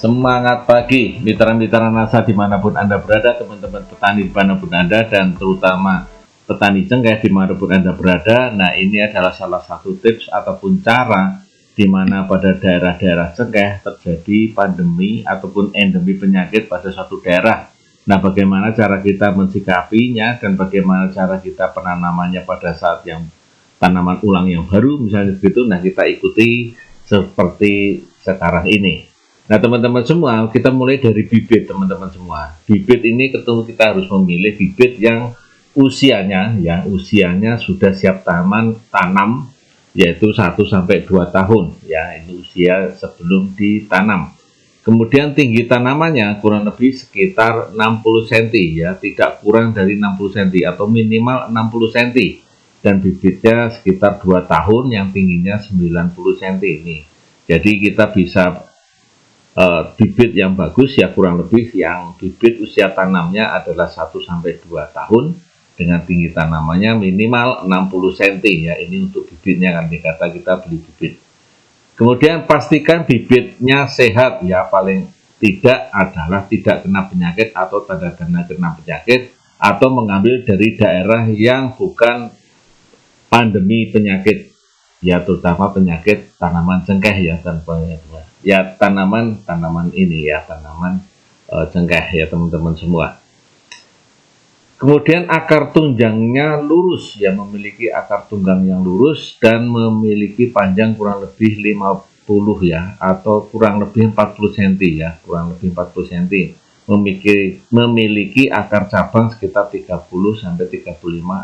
Semangat pagi, mitra-mitra NASA dimanapun Anda berada, teman-teman petani dimanapun Anda, dan terutama petani cengkeh dimanapun Anda berada. Nah, ini adalah salah satu tips ataupun cara di mana pada daerah-daerah cengkeh terjadi pandemi ataupun endemi penyakit pada suatu daerah. Nah, bagaimana cara kita mensikapinya dan bagaimana cara kita penanamannya pada saat yang tanaman ulang yang baru, misalnya begitu. Nah, kita ikuti seperti sekarang ini. Nah, teman-teman semua, kita mulai dari bibit, teman-teman semua. Bibit ini kita harus memilih bibit yang usianya sudah siap tanam, yaitu 1-2 tahun, ya, ini usia sebelum ditanam. Kemudian tinggi tanamannya kurang lebih sekitar 60 cm, ya, tidak kurang dari 60 cm atau minimal 60 cm. Dan bibitnya sekitar 2 tahun yang tingginya 90 cm ini. Jadi kita bisa bibit yang bagus ya kurang lebih yang bibit usia tanamnya adalah 1-2 tahun dengan tinggi tanamannya minimal 60 cm, ya, ini untuk bibitnya kan dikata kita beli bibit. Kemudian pastikan bibitnya sehat, ya, paling tidak adalah tidak kena penyakit atau tanda-tanda kena penyakit atau mengambil dari daerah yang bukan pandemi penyakit, ya, terutama penyakit tanaman cengkeh, ya, tanaman ini, ya, tanaman cengkeh, ya, teman-teman semua. Kemudian akar tunjangnya lurus, ya, memiliki akar tunggang yang lurus dan memiliki panjang kurang lebih 50, ya, atau kurang lebih 40 cm, ya, kurang lebih 40 cm. Memiliki akar cabang sekitar 30-35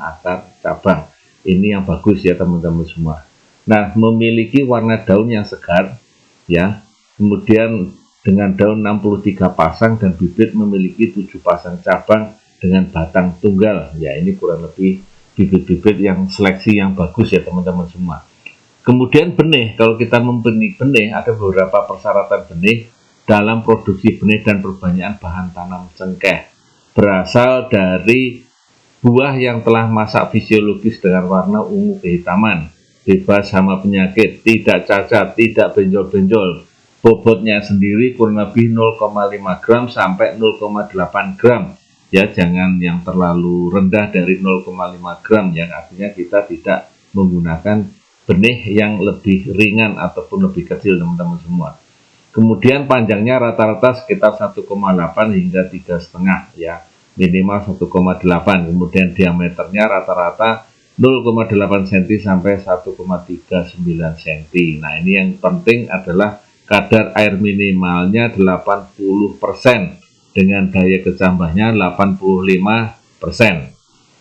akar cabang. Ini yang bagus, ya, teman-teman semua. Nah, memiliki warna daun yang segar, ya, kemudian dengan daun 63 pasang dan bibit memiliki 7 pasang cabang dengan batang tunggal, ya, ini kurang lebih bibit-bibit yang seleksi yang bagus, ya, teman-teman semua. Kemudian benih, kalau kita membenih benih, ada beberapa persyaratan benih dalam produksi benih dan perbanyakan bahan tanam cengkeh. Berasal dari buah yang telah masak fisiologis dengan warna ungu kehitaman, bebas hama penyakit, tidak cacat, tidak benjol-benjol. Bobotnya sendiri kurang lebih 0,5 gram sampai 0,8 gram. Ya, jangan yang terlalu rendah dari 0,5 gram, yang artinya kita tidak menggunakan benih yang lebih ringan ataupun lebih kecil, teman-teman semua. Kemudian panjangnya rata-rata sekitar 1,8 hingga 3,5, ya, minimal 1,8. Kemudian diameternya rata-rata 0,8 cm sampai 1,39 cm. Nah, ini yang penting adalah kadar air minimalnya 80% dengan daya kecambahnya 85%.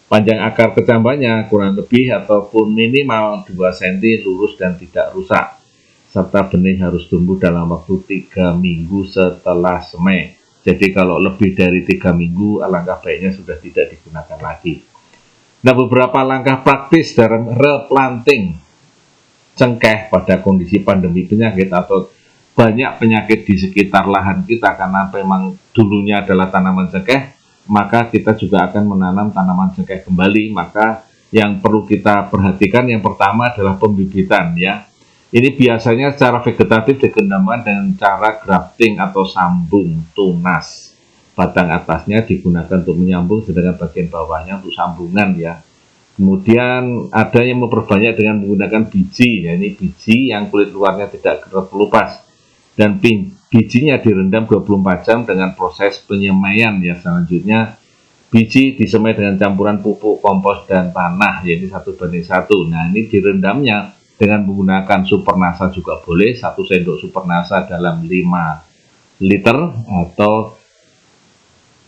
Panjang akar kecambahnya kurang lebih ataupun minimal 2 cm lurus dan tidak rusak. Serta benih harus tumbuh dalam waktu 3 minggu setelah semai. Jadi kalau lebih dari 3 minggu, alangkah baiknya sudah tidak digunakan lagi. Nah, beberapa langkah praktis dalam replanting cengkeh pada kondisi pandemi penyakit atau banyak penyakit di sekitar lahan kita karena memang dulunya adalah tanaman cengkeh, maka kita juga akan menanam tanaman cengkeh kembali. Maka yang perlu kita perhatikan yang pertama adalah pembibitan, ya. Ini biasanya secara vegetatif dikembangkan dengan cara grafting atau sambung tunas. Batang atasnya digunakan untuk menyambung, sedangkan bagian bawahnya untuk sambungan, ya. Kemudian ada yang memperbanyak dengan menggunakan biji, ya, ini biji yang kulit luarnya tidak kelupas dan bijinya direndam 24 jam dengan proses penyemaian, ya. Selanjutnya biji disemai dengan campuran pupuk, kompos, dan tanah, yaitu 1:1. Nah, ini direndamnya dengan menggunakan supernasa juga boleh, 1 sendok supernasa dalam 5 liter atau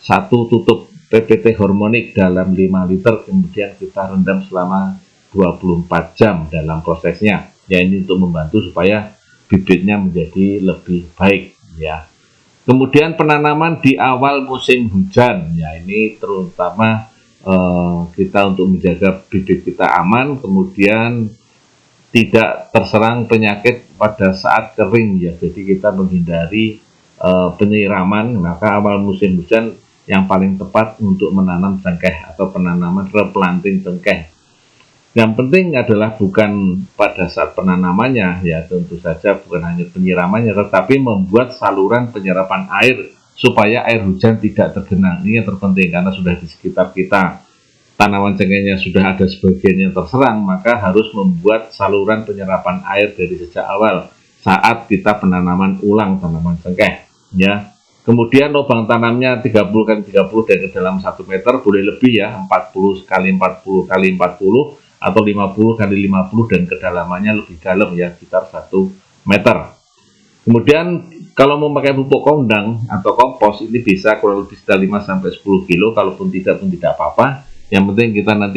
1 tutup PPT hormonik dalam 5 liter, kemudian kita rendam selama 24 jam dalam prosesnya, ya, ini untuk membantu supaya bibitnya menjadi lebih baik, ya. Kemudian penanaman di awal musim hujan, ya, ini terutama kita untuk menjaga bibit kita aman, kemudian tidak terserang penyakit pada saat kering, ya. Jadi kita menghindari penyiraman, maka awal musim hujan yang paling tepat untuk menanam cengkeh atau penanaman replanting cengkeh. Yang penting adalah bukan pada saat penanamannya, ya tentu saja bukan hanya penyiramannya, tetapi membuat saluran penyerapan air supaya air hujan tidak tergenang. Ini yang terpenting, karena sudah di sekitar kita tanaman cengkehnya sudah ada sebagian yang terserang, maka harus membuat saluran penyerapan air dari sejak awal saat kita penanaman ulang tanaman cengkeh, ya. Kemudian lubang tanamnya 30 x 30 dan ke dalam 1 meter, boleh lebih ya, 40 x 40 x 40 atau 50 x 50 dan kedalamannya lebih dalam ya, sekitar 1 meter. Kemudian kalau memakai pupuk kondang atau kompos ini bisa kurang lebih sekitar 5 sampai 10 kilo, kalaupun tidak pun tidak apa-apa. Yang penting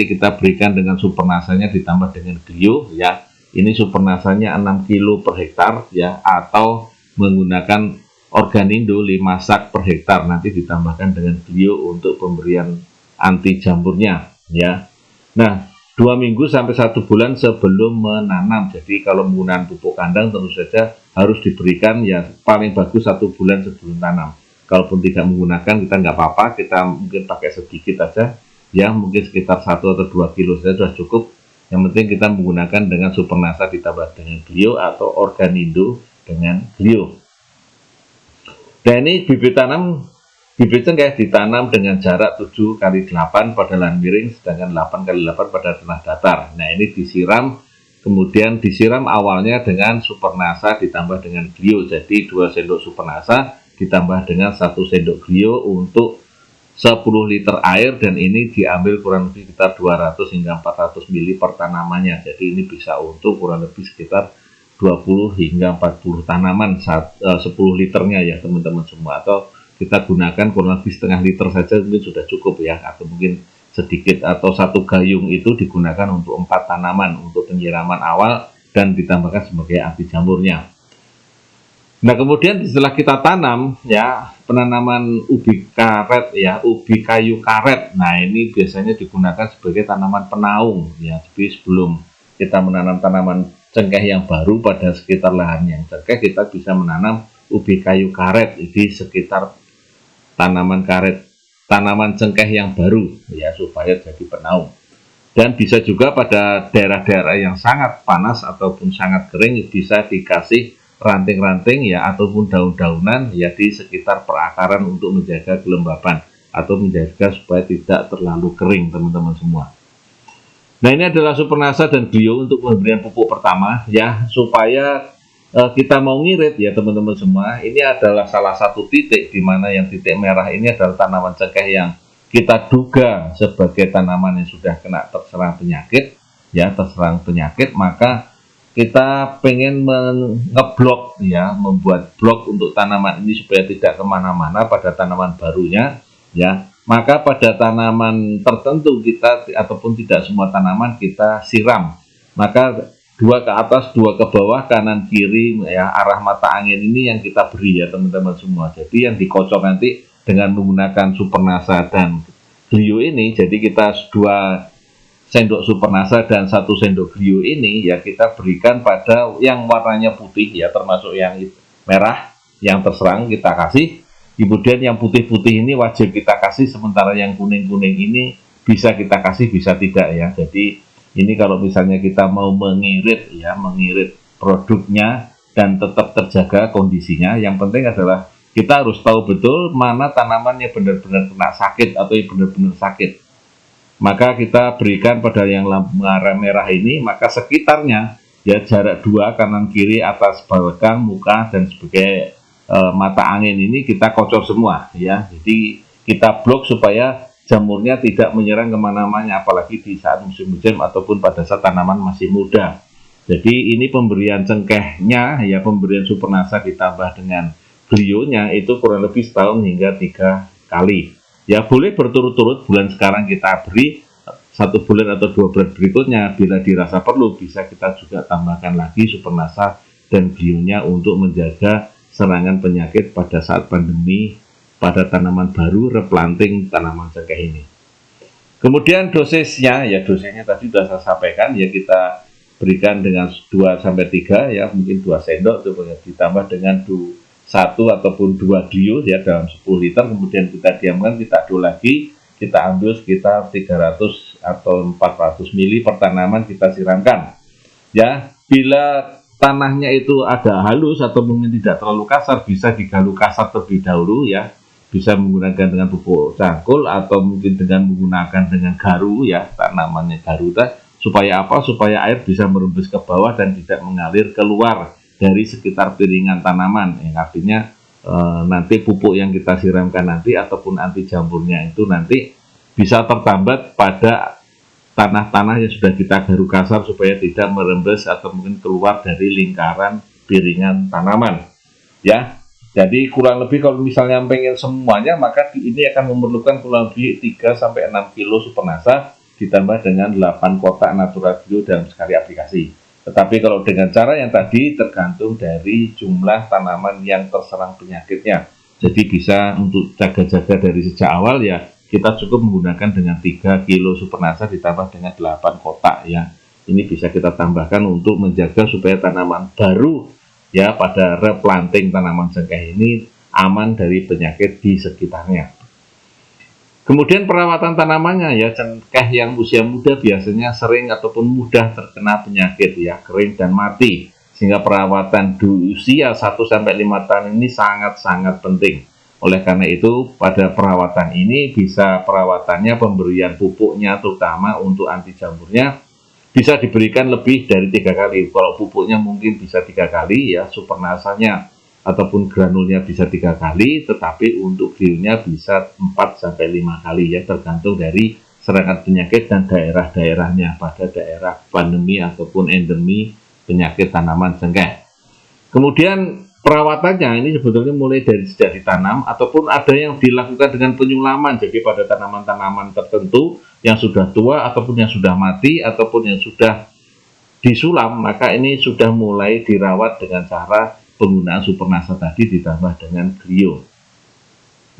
kita berikan dengan supernasanya ditambah dengan glio ya. Ini supernasanya 6 kilo per hektar ya, atau menggunakan Organindo 5 sak per hektar, nanti ditambahkan dengan glio untuk pemberian anti jamurnya ya. Nah, 2 minggu sampai 1 bulan sebelum menanam. Jadi kalau menggunakan pupuk kandang tentu saja harus diberikan ya paling bagus 1 bulan sebelum tanam. Kalaupun tidak menggunakan kita nggak apa-apa, kita mungkin pakai sedikit aja ya, mungkin sekitar 1 atau 2 kilo saja sudah cukup. Yang penting kita menggunakan dengan supernasa ditambah dengan glio atau Organindo dengan glio. Dan ini bibit cengkeh ditanam dengan jarak 7 x 8 pada lahan miring, sedangkan 8 x 8 pada tanah datar. Nah, ini disiram, kemudian disiram awalnya dengan supernasa ditambah dengan glio. Jadi 2 sendok supernasa ditambah dengan 1 sendok glio untuk 10 liter air, dan ini diambil kurang lebih sekitar 200 hingga 400 ml per tanamannya. Jadi ini bisa untuk kurang lebih sekitar 20 hingga 40 tanaman 10 liternya ya teman-teman semua, atau kita gunakan kurang lebih setengah liter saja mungkin sudah cukup ya, atau mungkin sedikit, atau 1 gayung itu digunakan untuk 4 tanaman untuk penyiraman awal dan ditambahkan sebagai anti jamurnya. Nah, kemudian setelah kita tanam ya, penanaman ubi karet ya, ubi kayu karet. Nah, ini biasanya digunakan sebagai tanaman penaung ya. Jadi sebelum kita menanam tanaman cengkeh yang baru pada sekitar lahan yang cengkeh, kita bisa menanam ubi kayu karet di sekitar tanaman cengkeh yang baru ya, supaya jadi penaung. Dan bisa juga pada daerah-daerah yang sangat panas ataupun sangat kering bisa dikasih ranting-ranting ya, ataupun daun-daunan ya di sekitar perakaran untuk menjaga kelembapan atau menjaga supaya tidak terlalu kering teman-teman semua. Nah, ini adalah supernasa dan glio untuk pemberian pupuk pertama ya, supaya kita mau ngirit ya teman-teman semua. Ini adalah salah satu titik di mana yang titik merah ini adalah tanaman cengkeh yang kita duga sebagai tanaman yang sudah kena terserang penyakit ya, maka kita pengen ngeblok ya, membuat blok untuk tanaman ini supaya tidak kemana-mana pada tanaman barunya ya. Maka pada tanaman tertentu kita, ataupun tidak semua tanaman kita siram, maka 2 ke atas 2 ke bawah, kanan kiri ya, arah mata angin ini yang kita beri ya teman-teman semua. Jadi yang dikocok nanti dengan menggunakan supernasa dan glio ini, jadi kita 2 sendok supernasa dan 1 sendok glio ini ya kita berikan pada yang warnanya putih ya, termasuk yang merah yang terserang kita kasih. Kemudian yang putih-putih ini wajib kita kasih, sementara yang kuning-kuning ini bisa kita kasih bisa tidak ya. Jadi ini kalau misalnya kita mau mengirit ya, mengirit produknya dan tetap terjaga kondisinya, yang penting adalah kita harus tahu betul mana tanamannya benar-benar kena sakit atau yang benar-benar sakit. Maka kita berikan pada yang merah ini, maka sekitarnya ya jarak 2 kanan kiri atas belakang muka dan sebagai mata angin ini kita kocor semua ya. Jadi kita blok supaya jamurnya tidak menyerang kemana-mana, apalagi di saat musim hujan ataupun pada saat tanaman masih muda. Jadi ini pemberian cengkehnya ya, pemberian supernasa ditambah dengan glionya itu kurang lebih setahun hingga 3 kali. Ya boleh berturut-turut, bulan sekarang kita beri, 1 bulan atau 2 bulan berikutnya bila dirasa perlu bisa kita juga tambahkan lagi supernasa dan glionya untuk menjaga serangan penyakit pada saat pandemi pada tanaman baru replanting tanaman cengkeh ini. Kemudian dosisnya ya, dosisnya tadi sudah saya sampaikan ya, kita berikan dengan 2-3 ya, mungkin 2 sendok ditambah dengan 1 ataupun 2 glio ya dalam 10 liter, kemudian kita diamkan, kita aduk lagi, kita ambil sekitar 300 atau 400 mili per tanaman kita siramkan. Ya, bila tanahnya itu agak halus atau mungkin tidak terlalu kasar, bisa digalu kasar terlebih dahulu ya. Bisa menggunakan dengan pupuk cangkul atau mungkin dengan menggunakan dengan garu ya, tanamannya garu supaya apa? Supaya air bisa merembes ke bawah dan tidak mengalir keluar dari sekitar piringan tanaman. Artinya nanti pupuk yang kita siramkan nanti ataupun anti jamurnya itu nanti bisa tertambat pada tanah-tanah yang sudah kita garuk kasar supaya tidak merembes atau mungkin keluar dari lingkaran piringan tanaman ya. Jadi kurang lebih kalau misalnya pengen semuanya, maka ini akan memerlukan kurang lebih 3-6 kilo Supernasa ditambah dengan 8 kotak Natural Bio dalam sekali aplikasi. Tetapi kalau dengan cara yang tadi tergantung dari jumlah tanaman yang terserang penyakitnya. Jadi bisa untuk jaga-jaga dari sejak awal ya, kita cukup menggunakan dengan 3 kilo Supernasa ditambah dengan 8 kotak ya. Ini bisa kita tambahkan untuk menjaga supaya tanaman baru ya pada replanting tanaman cengkeh ini aman dari penyakit di sekitarnya. Kemudian perawatan tanamannya ya, cengkeh yang usia muda biasanya sering ataupun mudah terkena penyakit ya, kering dan mati. Sehingga perawatan di usia 1-5 tahun ini sangat-sangat penting. Oleh karena itu pada perawatan ini bisa perawatannya pemberian pupuknya terutama untuk anti jamurnya bisa diberikan lebih dari 3 kali. Kalau pupuknya mungkin bisa 3 kali ya, Supernasanya ataupun granulnya bisa 3 kali, tetapi untuk bionya bisa 4-5 kali ya, tergantung dari serangan penyakit dan daerah-daerahnya pada daerah pandemi ataupun endemi penyakit tanaman cengkeh. Kemudian perawatannya ini sebetulnya mulai dari sejak ditanam ataupun ada yang dilakukan dengan penyulaman. Jadi pada tanaman-tanaman tertentu yang sudah tua ataupun yang sudah mati ataupun yang sudah disulam, maka ini sudah mulai dirawat dengan cara penggunaan Supernasa tadi ditambah dengan Glio.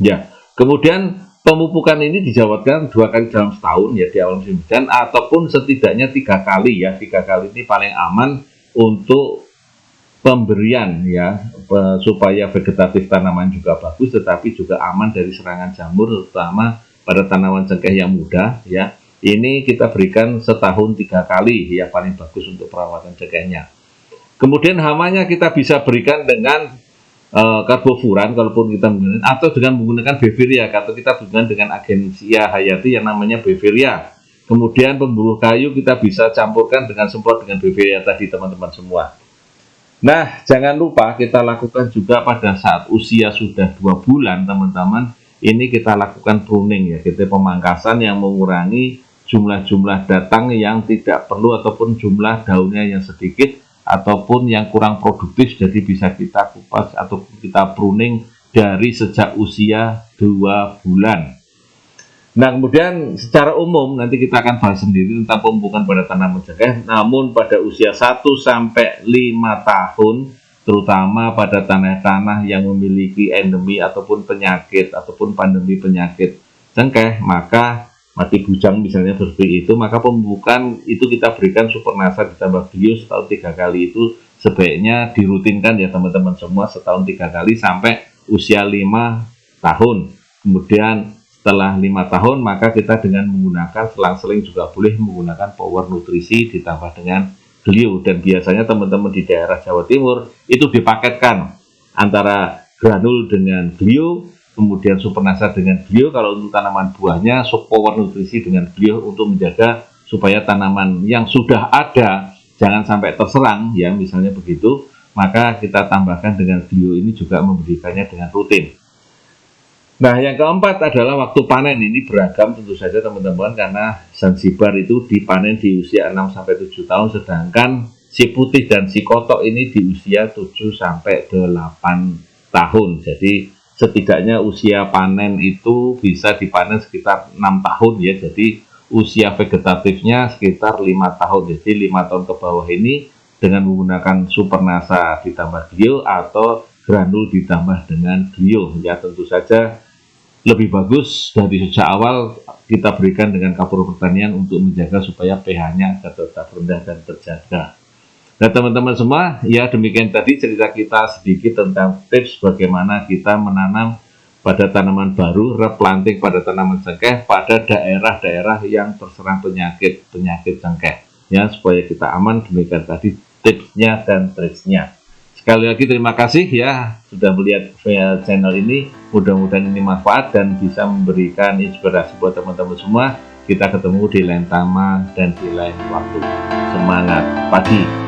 Ya, kemudian pemupukan ini dijawabkan 2 kali dalam setahun ya di awal musim hujan ataupun setidaknya 3 kali ya. 3 kali ini paling aman untuk pemberian ya, supaya vegetatif tanaman juga bagus tetapi juga aman dari serangan jamur terutama pada tanaman cengkeh yang muda ya. Ini kita berikan setahun 3 kali ya, paling bagus untuk perawatan cengkehnya. Kemudian hamanya kita bisa berikan dengan karbofuran kalaupun kita menggunakan, atau dengan menggunakan beviria atau kita berikan dengan agensia hayati yang namanya beviria. Kemudian pembuluh kayu kita bisa campurkan dengan semprot dengan beviria tadi teman-teman semua. Nah, jangan lupa kita lakukan juga pada saat usia sudah 2 bulan teman-teman. Ini kita lakukan pruning ya, kita pemangkasan yang mengurangi jumlah-jumlah datang yang tidak perlu ataupun jumlah daunnya yang sedikit ataupun yang kurang produktif, jadi bisa kita kupas atau kita pruning dari sejak usia 2 bulan. Nah, kemudian secara umum nanti kita akan bahas sendiri tentang pemupukan pada tanaman cengkeh, namun pada usia 1-5 tahun terutama pada tanah-tanah yang memiliki endemi ataupun penyakit ataupun pandemi penyakit cengkeh, maka mati bujang misalnya seperti itu, maka pemupukan itu kita berikan Supernasa ditambah Glio setahun 3 kali. Itu sebaiknya dirutinkan ya teman-teman semua, setahun 3 kali sampai usia 5 tahun. Kemudian setelah 5 tahun maka kita dengan menggunakan selang-seling juga boleh menggunakan Power Nutrisi ditambah dengan Glio, dan biasanya teman-teman di daerah Jawa Timur itu dipaketkan antara granul dengan Glio, kemudian Supernasa dengan Glio. Kalau untuk tanaman buahnya Power Nutrisi dengan Glio untuk menjaga supaya tanaman yang sudah ada jangan sampai terserang ya, misalnya begitu, maka kita tambahkan dengan Glio ini juga memberikannya dengan rutin. Nah, yang keempat adalah waktu panen. Ini beragam tentu saja teman-teman, karena Zanzibar itu dipanen di usia 6-7 tahun, sedangkan si putih dan si kotok ini di usia 7-8 tahun. Jadi setidaknya usia panen itu bisa dipanen sekitar 6 tahun ya. Jadi usia vegetatifnya sekitar 5 tahun. Jadi 5 tahun ke bawah ini dengan menggunakan Supernasa ditambah Glio atau granul ditambah dengan Glio ya, tentu saja lebih bagus dari sejak awal kita berikan dengan kapur pertanian untuk menjaga supaya pH-nya tetap rendah dan terjaga. Nah teman-teman semua, ya demikian tadi cerita kita sedikit tentang tips bagaimana kita menanam pada tanaman baru, replanting pada tanaman cengkeh pada daerah-daerah yang terserang penyakit cengkeh. Ya, supaya kita aman. Demikian tadi tipsnya dan triksnya. Sekali lagi terima kasih ya sudah melihat channel ini. Mudah-mudahan ini manfaat dan bisa memberikan inspirasi buat teman-teman semua. Kita ketemu di lain tema dan di lain waktu. Semangat pagi!